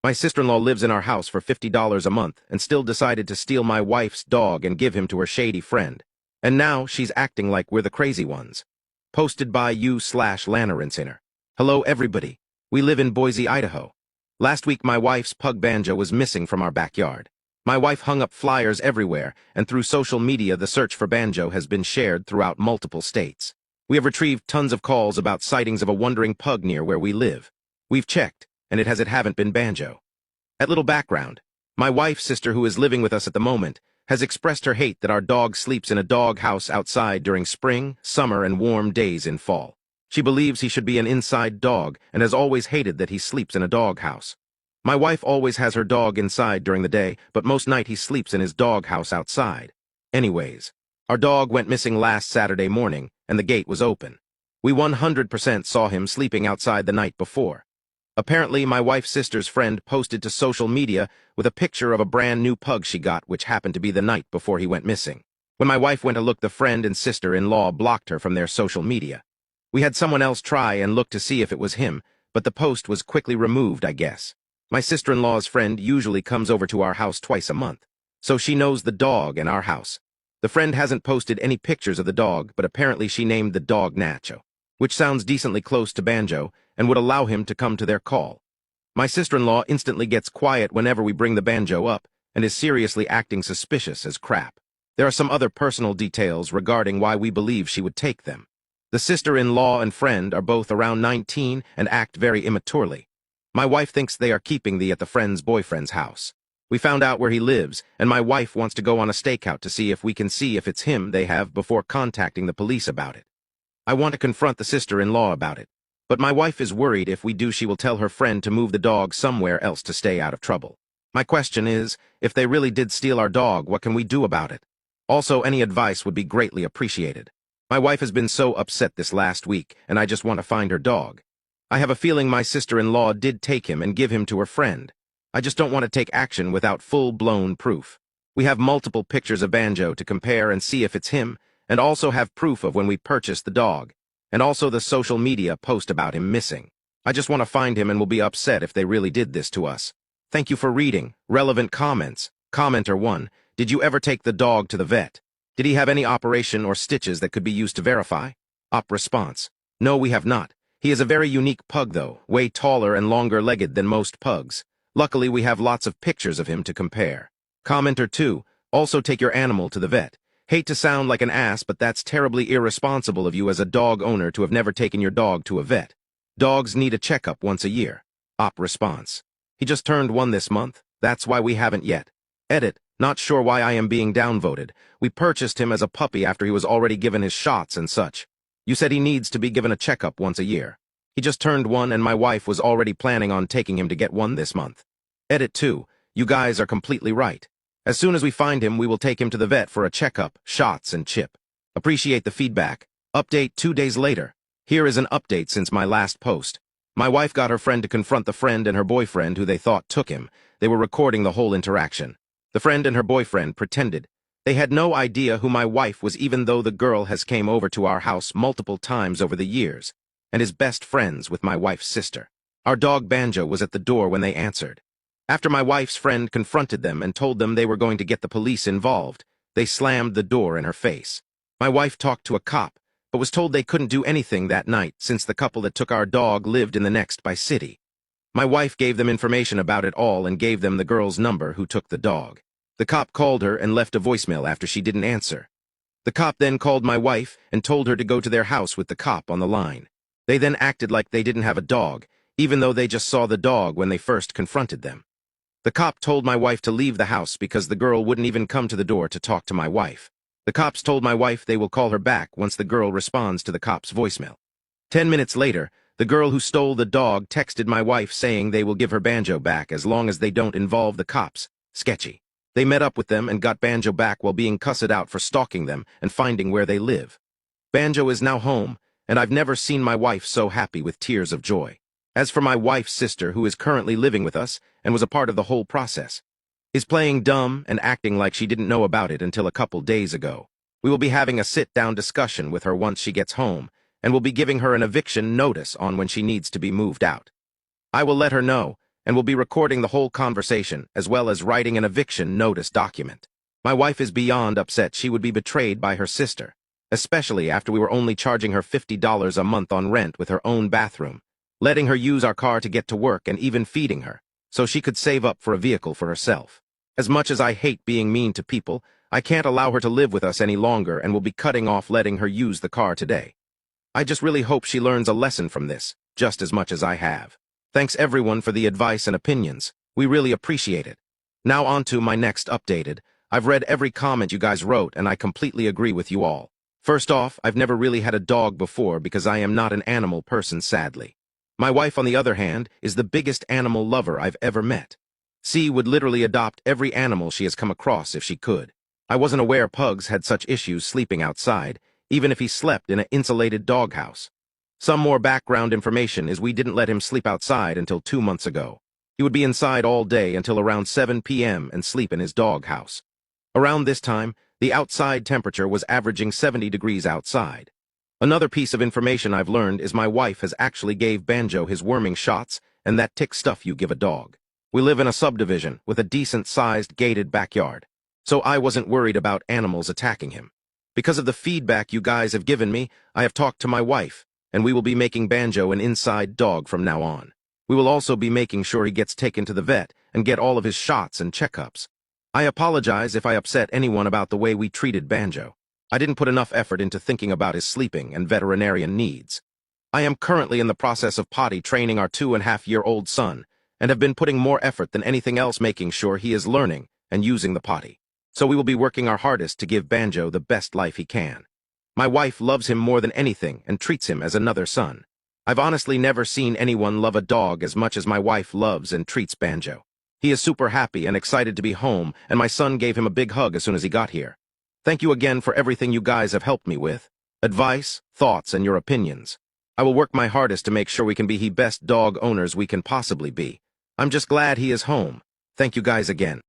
My sister-in-law lives in our house for $50 a month and still decided to steal my wife's dog and give him to her shady friend. And now she's acting like we're the crazy ones. Posted by you/Lanarensinner. Hello everybody. We live in Boise, Idaho. Last week my wife's pug Banjo was missing from our backyard. My wife hung up flyers everywhere, and through social media the search for Banjo has been shared throughout multiple states. We have retrieved tons of calls about sightings of a wandering pug near where we live. We've checked, and it haven't been Banjo. At little background, my wife's sister, who is living with us at the moment, has expressed her hate that our dog sleeps in a dog house outside during spring, summer, and warm days in fall. She believes he should be an inside dog and has always hated that he sleeps in a dog house. My wife always has her dog inside during the day, but most night he sleeps in his dog house outside. Anyways, our dog went missing last Saturday morning, and the gate was open. We 100% saw him sleeping outside the night before. Apparently, my wife's sister's friend posted to social media with a picture of a brand new pug she got, which happened to be the night before he went missing. When my wife went to look, the friend and sister-in-law blocked her from their social media. We had someone else try and look to see if it was him, but the post was quickly removed, I guess. My sister-in-law's friend usually comes over to our house twice a month, so she knows the dog and our house. The friend hasn't posted any pictures of the dog, but apparently she named the dog Nacho, which sounds decently close to Banjo and would allow him to come to their call. My sister-in-law instantly gets quiet whenever we bring the Banjo up and is seriously acting suspicious as crap. There are some other personal details regarding why we believe she would take them. The sister-in-law and friend are both around 19 and act very immaturely. My wife thinks they are keeping the at the friend's boyfriend's house. We found out where he lives, and my wife wants to go on a stakeout to see if we can see if it's him they have before contacting the police about it. I want to confront the sister-in-law about it, but my wife is worried if we do she will tell her friend to move the dog somewhere else to stay out of trouble. My question is, if they really did steal our dog, what can we do about it? Also, any advice would be greatly appreciated. My wife has been so upset this last week, and I just want to find her dog. I have a feeling my sister-in-law did take him and give him to her friend. I just don't want to take action without full-blown proof. We have multiple pictures of Banjo to compare and see if it's him, and also have proof of when we purchased the dog, and also the social media post about him missing. I just want to find him and will be upset if they really did this to us. Thank you for reading. Relevant comments. Commenter 1. Did you ever take the dog to the vet? Did he have any operation or stitches that could be used to verify? Op response. No, we have not. He is a very unique pug though, way taller and longer-legged than most pugs. Luckily, we have lots of pictures of him to compare. Commenter 2. Also take your animal to the vet. Hate to sound like an ass, but that's terribly irresponsible of you as a dog owner to have never taken your dog to a vet. Dogs need a checkup once a year. Op response. He just turned 1 this month. That's why we haven't yet. Edit. Not sure why I am being downvoted. We purchased him as a puppy after he was already given his shots and such. You said he needs to be given a checkup once a year. He just turned 1 and my wife was already planning on taking him to get 1 this month. Edit 2. You guys are completely right. As soon as we find him, we will take him to the vet for a checkup, shots, and chip. Appreciate the feedback. Update 2 days later. Here is an update since my last post. My wife got her friend to confront the friend and her boyfriend who they thought took him. They were recording the whole interaction. The friend and her boyfriend pretended they had no idea who my wife was, even though the girl has came over to our house multiple times over the years and is best friends with my wife's sister. Our dog Banjo was at the door when they answered. After my wife's friend confronted them and told them they were going to get the police involved, they slammed the door in her face. My wife talked to a cop, but was told they couldn't do anything that night since the couple that took our dog lived in the next by city. My wife gave them information about it all and gave them the girl's number who took the dog. The cop called her and left a voicemail after she didn't answer. The cop then called my wife and told her to go to their house with the cop on the line. They then acted like they didn't have a dog, even though they just saw the dog when they first confronted them. The cop told my wife to leave the house because the girl wouldn't even come to the door to talk to my wife. The cops told my wife they will call her back once the girl responds to the cop's voicemail. 10 minutes later, the girl who stole the dog texted my wife saying they will give her Banjo back as long as they don't involve the cops. Sketchy. They met up with them and got Banjo back while being cussed out for stalking them and finding where they live. Banjo is now home, and I've never seen my wife so happy with tears of joy. As for my wife's sister, who is currently living with us and was a part of the whole process, is playing dumb and acting like she didn't know about it until a couple days ago. We will be having a sit-down discussion with her once she gets home, and will be giving her an eviction notice on when she needs to be moved out. I will let her know, and will be recording the whole conversation, as well as writing an eviction notice document. My wife is beyond upset she would be betrayed by her sister, especially after we were only charging her $50 a month on rent with her own bathroom, letting her use our car to get to work and even feeding her, so she could save up for a vehicle for herself. As much as I hate being mean to people, I can't allow her to live with us any longer and will be cutting off letting her use the car today. I just really hope she learns a lesson from this, just as much as I have. Thanks everyone for the advice and opinions. We really appreciate it. Now on to my next updated. I've read every comment you guys wrote and I completely agree with you all. First off, I've never really had a dog before because I am not an animal person, sadly. My wife, on the other hand, is the biggest animal lover I've ever met. She would literally adopt every animal she has come across if she could. I wasn't aware pugs had such issues sleeping outside, even if he slept in an insulated doghouse. Some more background information is we didn't let him sleep outside until 2 months ago. He would be inside all day until around 7 p.m. and sleep in his doghouse. Around this time, the outside temperature was averaging 70 degrees outside. Another piece of information I've learned is my wife has actually gave Banjo his worming shots and that tick stuff you give a dog. We live in a subdivision with a decent-sized gated backyard, so I wasn't worried about animals attacking him. Because of the feedback you guys have given me, I have talked to my wife, and we will be making Banjo an inside dog from now on. We will also be making sure he gets taken to the vet and get all of his shots and checkups. I apologize if I upset anyone about the way we treated Banjo. I didn't put enough effort into thinking about his sleeping and veterinarian needs. I am currently in the process of potty training our 2.5-year-old son, and have been putting more effort than anything else making sure he is learning and using the potty. So we will be working our hardest to give Banjo the best life he can. My wife loves him more than anything and treats him as another son. I've honestly never seen anyone love a dog as much as my wife loves and treats Banjo. He is super happy and excited to be home, and my son gave him a big hug as soon as he got here. Thank you again for everything you guys have helped me with. Advice, thoughts, and your opinions. I will work my hardest to make sure we can be the best dog owners we can possibly be. I'm just glad he is home. Thank you guys again.